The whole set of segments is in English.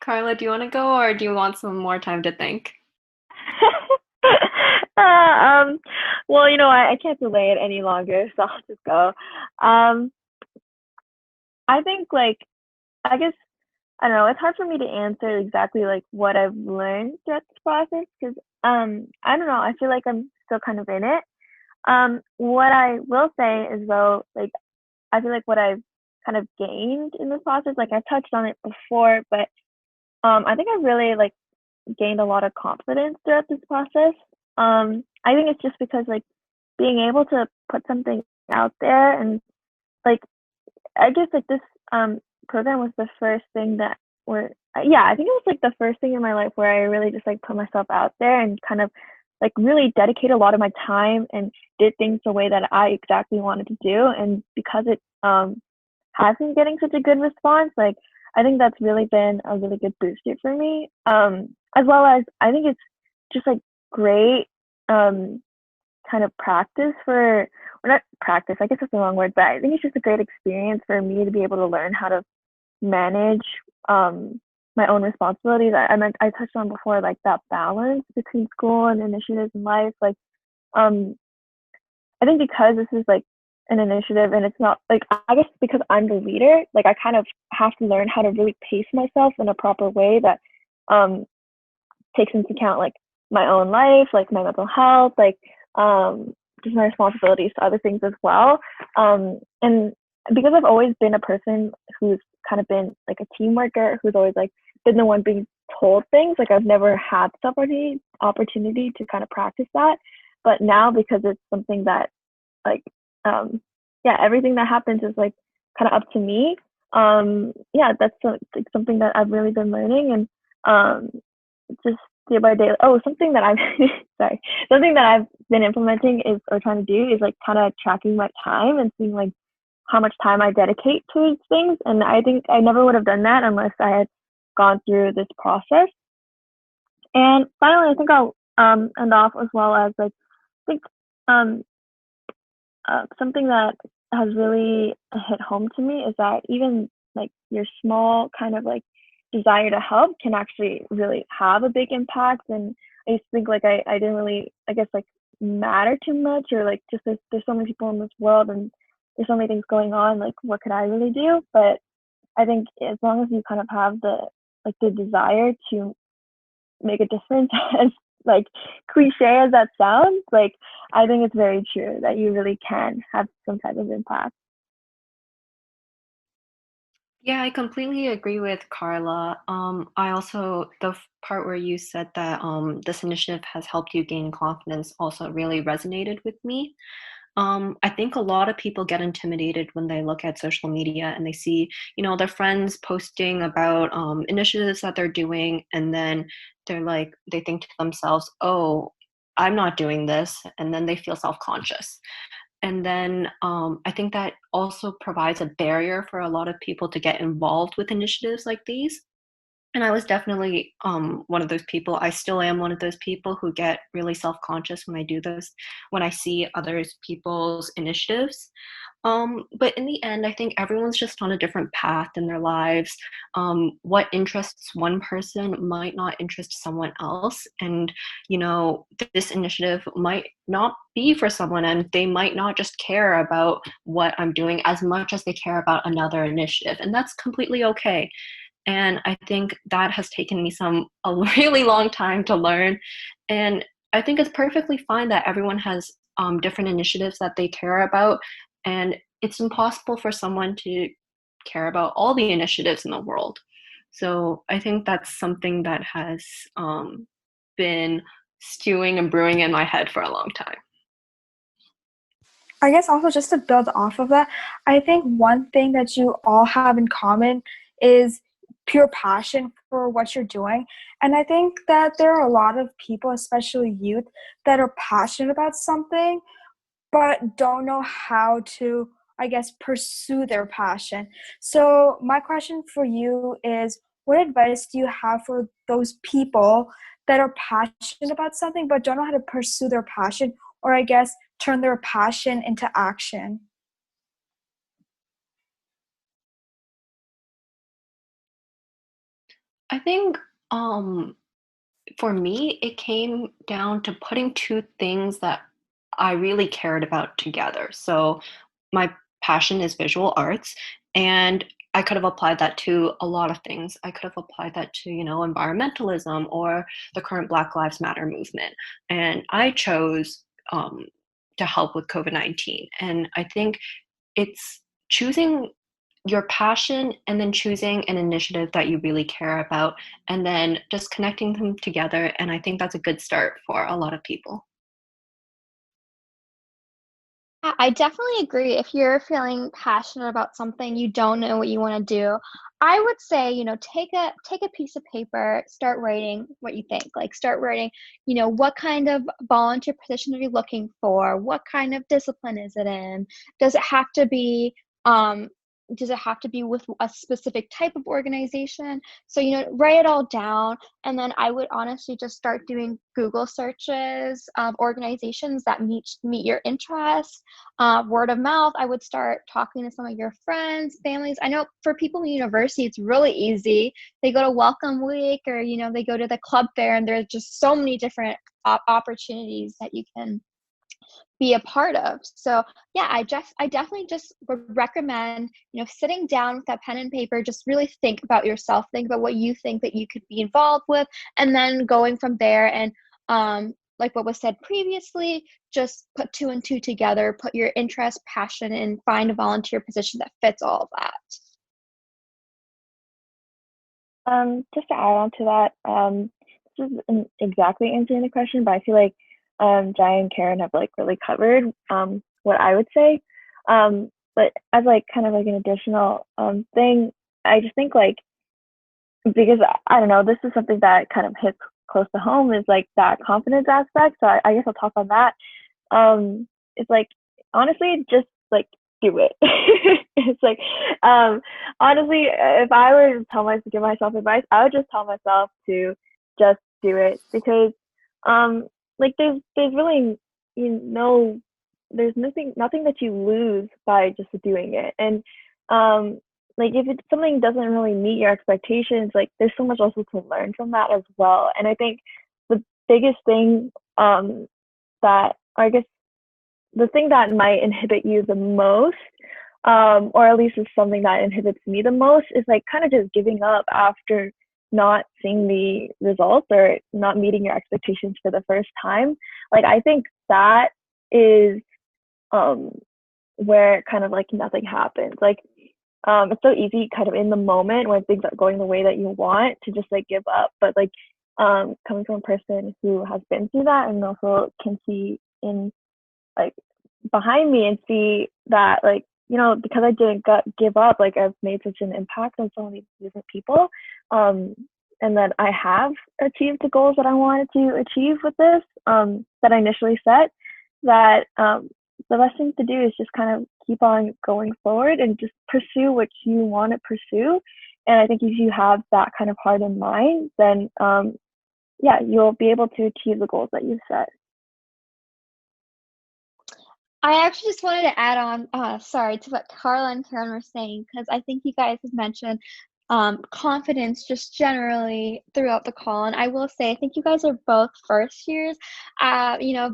Carla, do you want to go or do you want some more time to think? uh, um, well, I can't delay it any longer, so I'll just go. Um, I think I guess I don't know. It's hard for me to answer exactly like what I've learned throughout this process because I don't know. I feel like I'm still kind of in it. What I will say is though, like I feel like what I've kind of gained in this process, like I touched on it before, but I think I've really like gained a lot of confidence throughout this process. I think it's just because like being able to put something out there and like I guess like this program was the first thing that where yeah, I think it was like the first thing in my life where I really just like put myself out there and kind of like really dedicate a lot of my time and did things the way that I exactly wanted to do. And because it has been getting such a good response, like I think that's really been a really good booster for me. As well as I think it's just like great um kind of practice for or not practice, I guess that's the wrong word, but I think it's just a great experience for me to be able to learn how to manage my own responsibilities. I touched on before like that balance between school and initiatives in life. Like um I think because this is like an initiative and it's not like I guess because I'm the leader, like I kind of have to learn how to really pace myself in a proper way that um takes into account like my own life, like my mental health, like just my responsibilities to other things as well. And because I've always been a person who's kind of been like a team worker, who's always like been the one being told things, like I've never had the opportunity to kind of practice that. But now because it's something that like yeah, everything that happens is like kind of up to me. Yeah, that's like something that I've really been learning and just day by day. Oh, something that I've sorry, something that I've been implementing is or trying to do is like kind of tracking my time and seeing like how much time I dedicate to things. And I think I never would have done that unless I had gone through this process. And finally, I think I'll end off as well as like I think um something that has really hit home to me is that even like your small kind of like desire to help can actually really have a big impact. And I used to think like I didn't really, I guess, like matter too much or like just there's so many people in this world and there's so many things going on. Like, what could I really do? But I think as long as you kind of have the desire to make a difference, as like cliche as that sounds, like I think it's very true that you really can have some type of impact. Yeah, I completely agree with Carla. I also, part where you said that this initiative has helped you gain confidence also really resonated with me. I think a lot of people get intimidated when they look at social media and they see, their friends posting about initiatives that they're doing, and then they think to themselves, oh, I'm not doing this, and then they feel self-conscious. And then I think that also provides a barrier for a lot of people to get involved with initiatives like these. And I was definitely one of those people. I still am one of those people who get really self conscious when I do this, when I see others people's initiatives. But in the end, I think everyone's just on a different path in their lives. What interests one person might not interest someone else. And, this initiative might not be for someone, and they might not just care about what I'm doing as much as they care about another initiative. And that's completely okay. And I think that has taken me a really long time to learn. And I think it's perfectly fine that everyone has different initiatives that they care about. And it's impossible for someone to care about all the initiatives in the world. So I think that's something that has been stewing and brewing in my head for a long time. I guess also just to build off of that, I think one thing that you all have in common is pure passion for what you're doing. And I think that there are a lot of people, especially youth, that are passionate about something but don't know how to, I guess, pursue their passion. So, my question for you is what advice do you have for those people that are passionate about something but don't know how to pursue their passion, or I guess turn their passion into action? I think for me, it came down to putting two things that I really cared about together. So, my passion is visual arts, and I could have applied that to a lot of things. I could have applied that to, environmentalism or the current Black Lives Matter movement. And I chose to help with COVID-19. And I think it's choosing your passion and then choosing an initiative that you really care about and then just connecting them together. And I think that's a good start for a lot of people. I definitely agree. If you're feeling passionate about something, you don't know what you want to do. I would say, take a piece of paper, start writing what you think. Like start writing, what kind of volunteer position are you looking for? What kind of discipline is it in? Does it have to be um does it have to be with a specific type of organization? So, write it all down. And then I would honestly just start doing Google searches of organizations that meet your interests. Word of mouth, I would start talking to some of your friends, families. I know for people in university, it's really easy. They go to Welcome Week or, they go to the club fair, and there's just so many different opportunities that you can be a part of. So yeah, I definitely just would recommend, sitting down with that pen and paper, just really think about yourself, think about what you think that you could be involved with, and then going from there. And like what was said previously, just put two and two together, put your interest, passion, and find a volunteer position that fits all of that. Just to add on to that, this isn't exactly answering the question, but I feel like Jai and Karen have like really covered what I would say. But as like kind of like an additional thing, I just think like, because I don't know, this is something that kind of hits close to home, is like that confidence aspect. So I guess I'll talk on that. It's like, honestly, just like do it. It's like, honestly, if I were to give myself advice, I would just tell myself to just do it, because like there's really, there's nothing that you lose by just doing it. And like if something doesn't really meet your expectations, like there's so much also to learn from that as well. And I think the biggest thing, that, I guess, the thing that might inhibit you the most, or at least is something that inhibits me the most, is like kind of just giving up after not seeing the results or not meeting your expectations for the first time. Like I think that is where kind of like nothing happens. Like it's so easy kind of in the moment when things are going the way that you want to just like give up. But like coming from a person who has been through that and also can see in like behind me and see that, like, because I didn't give up, like I've made such an impact on so many different people, and that I have achieved the goals that I wanted to achieve with this, that I initially set, that the best thing to do is just kind of keep on going forward and just pursue what you want to pursue. And I think if you have that kind of heart in mind, then yeah, you'll be able to achieve the goals that you've set. I actually just wanted to add on, sorry, to what Carla and Karen were saying, because I think you guys have mentioned confidence just generally throughout the call. And I will say, I think you guys are both first years.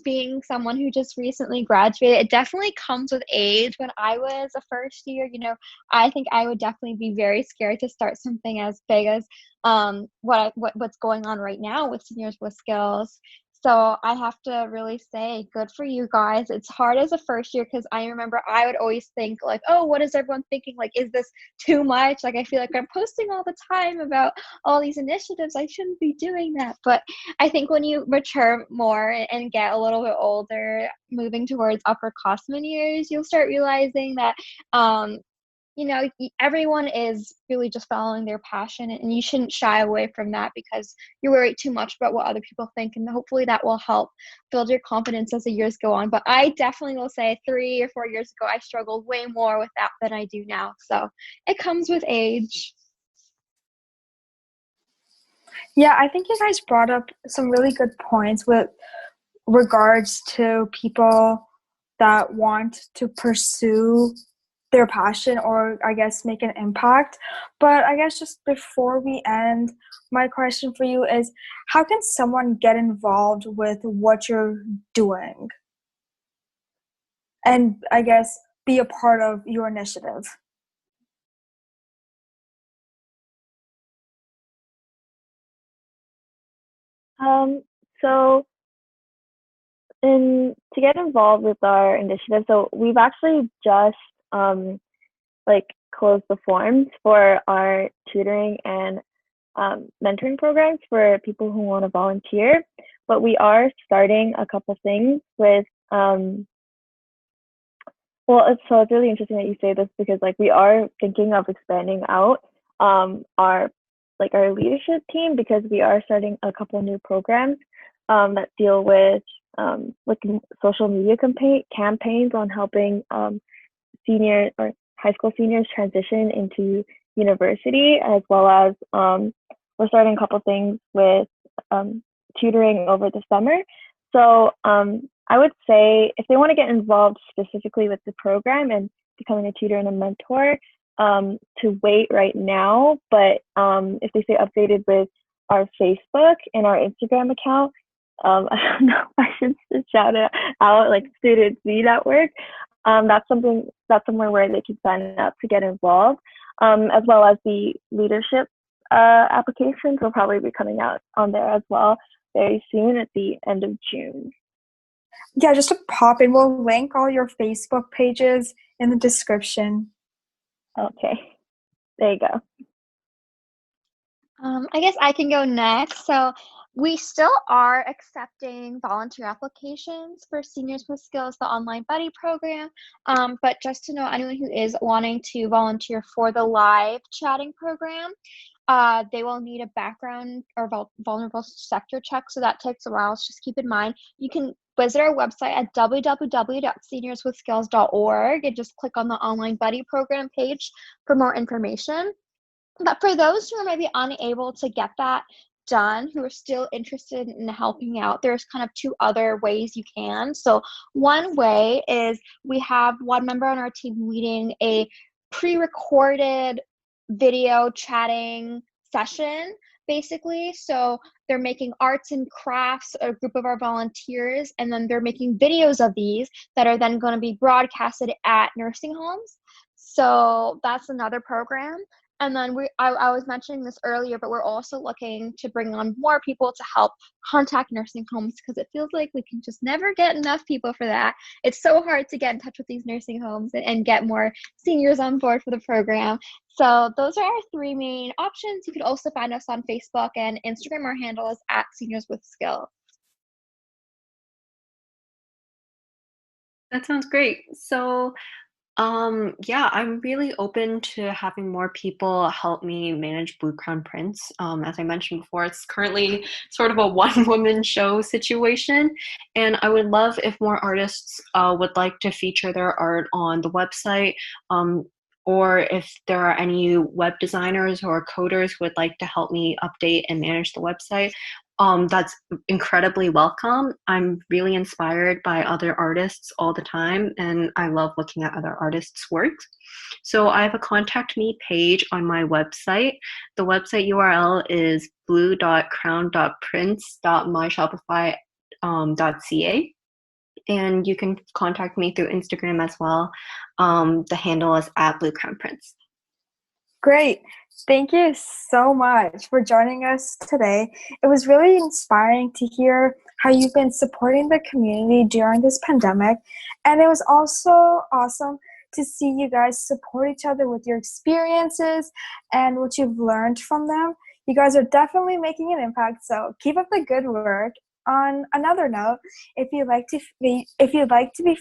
Being someone who just recently graduated, it definitely comes with age. When I was a first year, I think I would definitely be very scared to start something as big as what's going on right now with Seniors with Skills. So I have to really say, good for you guys. It's hard as a first year, because I remember I would always think like, oh, what is everyone thinking? Like, is this too much? Like, I feel like I'm posting all the time about all these initiatives. I shouldn't be doing that. But I think when you mature more and get a little bit older, moving towards upperclassmen years, you'll start realizing that everyone is really just following their passion, and you shouldn't shy away from that because you worry too much about what other people think. And hopefully that will help build your confidence as the years go on. But I definitely will say 3 or 4 years ago, I struggled way more with that than I do now. So it comes with age. Yeah, I think you guys brought up some really good points with regards to people that want to pursue their passion or I guess make an impact. But I guess just before we end, my question for you is how can someone get involved with what you're doing and I guess be a part of your initiative? So to get involved with our initiative, so we've actually just like closed the forms for our tutoring and mentoring programs for people who want to volunteer. But we are starting a couple things with it's really interesting that you say this because like we are thinking of expanding out our our leadership team because we are starting a couple new programs that deal with social media campaigns on helping senior or high school seniors transition into university, as well as we're starting a couple things with tutoring over the summer. So I would say if they want to get involved specifically with the program and becoming a tutor and a mentor, to wait right now. But if they stay updated with our Facebook and our Instagram account, I don't know if I should shout it out, like Student Z Network. That's somewhere where they can sign up to get involved, as well as the leadership applications will probably be coming out on there as well very soon at the end of June. Yeah, just to pop in, we'll link all your Facebook pages in the description. Okay, there you go. I guess I can go next. So we still are accepting volunteer applications for Seniors with Skills, the online buddy program. But just to know, anyone who is wanting to volunteer for the live chatting program, they will need a background or vulnerable sector check. So that takes a while. So just keep in mind, you can visit our website at www.seniorswithskills.org and just click on the online buddy program page for more information. But for those who are maybe unable to get that done, who are still interested in helping out, there's kind of two other ways you can. So one way is we have one member on our team leading a pre-recorded video chatting session, basically. So they're making arts and crafts, a group of our volunteers, and then they're making videos of these that are then going to be broadcasted at nursing homes. So that's another program. And then I was mentioning this earlier, but we're also looking to bring on more people to help contact nursing homes because it feels like we can just never get enough people for that. It's so hard to get in touch with these nursing homes and get more seniors on board for the program. So those are our three main options. You could also find us on Facebook and Instagram. Our handle is at Seniors with Skills. That sounds great. So yeah, I'm really open to having more people help me manage Blue Crown Prints. As I mentioned before, it's currently sort of a one-woman show situation, and I would love if more artists would like to feature their art on the website, or if there are any web designers or coders who would like to help me update and manage the website. That's incredibly welcome. I'm really inspired by other artists all the time, and I love looking at other artists' works. So I have a contact me page on my website. The website URL is blue.crown.prints.myshopify.ca. And you can contact me through Instagram as well. The handle is at Blue Crown Prints. Great. Thank you so much for joining us today. It was really inspiring to hear how you've been supporting the community during this pandemic. And it was also awesome to see you guys support each other with your experiences and what you've learned from them. You guys are definitely making an impact, so keep up the good work. On another note, if you'd like to be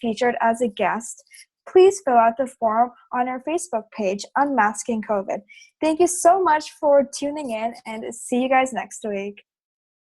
featured as a guest, please fill out the form on our Facebook page, UnMasking COVID. Thank you so much for tuning in, and see you guys next week.